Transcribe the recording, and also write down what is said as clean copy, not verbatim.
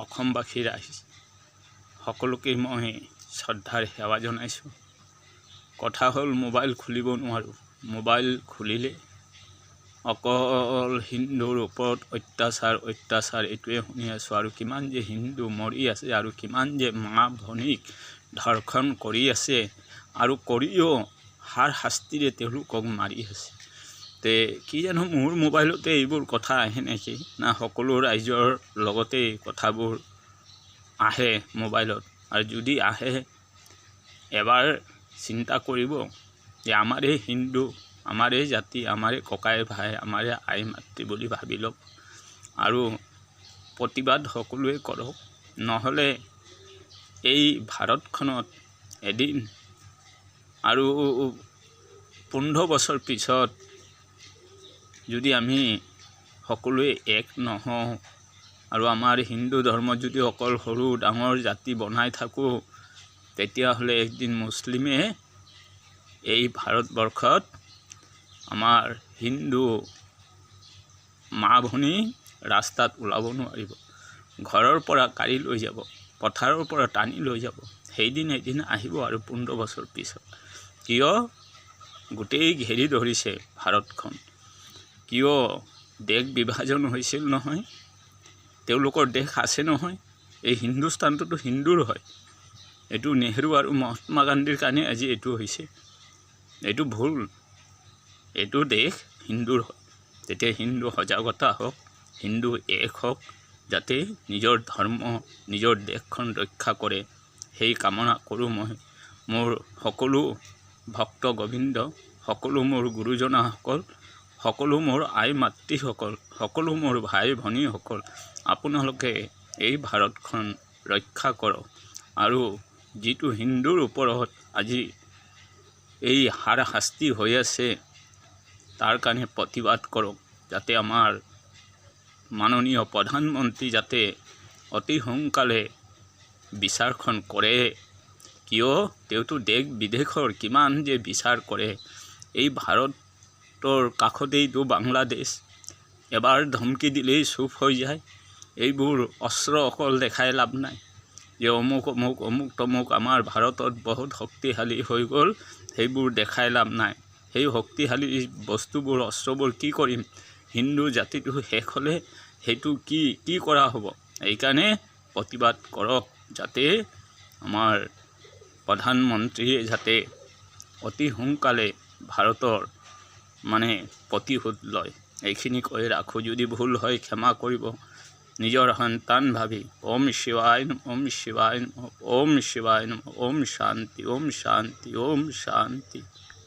অসমবাসীৰ ৰাইজ সকলোকে মই শ্ৰদ্ধাৰ সেৱা জনাইছোঁ। কথা হ'ল মোবাইল খুলিব নোৱাৰোঁ। মোবাইল খুলিলে অকল হিন্দুৰ ওপৰত অত্যাচাৰ এইটোৱে শুনি আছোঁ। আৰু কিমান যে হিন্দু মৰি আছে আৰু কিমান যে মা ভনীক ধৰ্ষণ কৰি আছে আৰু কৰিও হাৰ শাস্তিৰে তেওঁলোকক মাৰি আছে। তে কি জানো মোৰ মোবাইলতে এইবোৰ কথা আহে নেকি, না সকলো ৰাইজৰ লগতে কথাবোৰ আহে মোবাইলত। আৰু যদি আহে এবাৰ চিন্তা কৰিব যে আমাৰে হিন্দু, আমাৰে জাতি, আমাৰে ককাই ভাই, আমাৰে আই মাতৃ বুলি ভাবি লওক আৰু প্ৰতিবাদ সকলোৱে কৰক। নহ'লে এই ভাৰতখনত এদিন আৰু 15 বছৰ পিছত যদি আমি সকলোৱে এক নহওঁ আৰু আমাৰ হিন্দু ধৰ্মত যদি অকল সৰু ডাঙৰ জাতি বনাই থাকোঁ, তেতিয়াহ'লে একদিন মুছলিমে এই ভাৰতবৰ্ষত আমাৰ হিন্দু মা ভনী ৰাস্তাত ওলাব নোৱাৰিব। ঘৰৰ পৰা কাঢ়ি লৈ যাব, পথাৰৰ পৰা টানি লৈ যাব। সেইদিন এদিন আহিব আৰু 15 বছৰ পিছত। কিয় গোটেই ঘেৰি ধৰিছে ভাৰতখন? কিয় দেশ বিভাজন হৈছিল নহয়? তেওঁলোকৰ দেশ আছে নহয়। এই হিন্দুস্তানটোতো হিন্দুৰ হয়। এইটো নেহেৰু আৰু মহাত্মা গান্ধীৰ কাৰণে আজি এইটো হৈছে। এইটো ভুল। এইটো দেশ হিন্দুৰ হয়। তেতিয়া হিন্দু সজাগতা হওক, হিন্দু এক হওক, যাতে নিজৰ ধৰ্ম নিজৰ দেশখন ৰক্ষা কৰে, সেই কামনা কৰোঁ মই। মোৰ সকলো ভক্ত গোবিন্দ, সকলো মোৰ গুৰুজনাসকল, সকলো মোৰ আই মাতৃসকল, সকলো মোৰ ভাই ভনীসকল, আপোনালোকে এই ভাৰতখন ৰক্ষা কৰক। আৰু যিটো হিন্দুৰ ওপৰত আজি এই হাৰাশাস্তি হৈ আছে, তাৰ কাৰণে প্ৰতিবাদ কৰক, যাতে আমাৰ মাননীয় প্ৰধানমন্ত্ৰী যাতে অতি সোনকালে বিচাৰখন কৰে। কিয় তেওঁতো দেশ বিদেশৰ কিমান যে বিচাৰ কৰে। এই ভাৰতৰ কাষতেইতো বাংলাদেশ। এবাৰ ধমকি দিলেই চুপ হৈ যায়। এইবোৰ অস্ত্ৰ অকল দেখাই লাভ নাই যে অমুক অমুক অমুক তমুক আমাৰ ভাৰতত বহুত শক্তিশালী হৈ গ'ল। সেইবোৰ দেখাই লাভ নাই। সেই শক্তিশালী বস্তুবোৰ অস্ত্ৰবোৰ কি কৰিম? হিন্দু জাতিটো শেষ হ'লে সেইটো কি কৰা হ'ব? এইকাৰণে প্ৰতিবাদ কৰক, যাতে আমাৰ প্ৰধানমন্ত্ৰীয়ে যাতে অতি সোনকালে ভাৰতৰ প্ৰতিশোধ লয়। এইখিনি কৈ ৰাখোঁ। যদি ভুল হয় ক্ষমা কৰিব। নিজৰ সন্তান ভাবি ওম শিৱায় নমঃ, ওম শিৱায় নমঃ, ওম শিৱায় নমঃ, ওম শান্তি, ওম শান্তি, ওম শান্তি।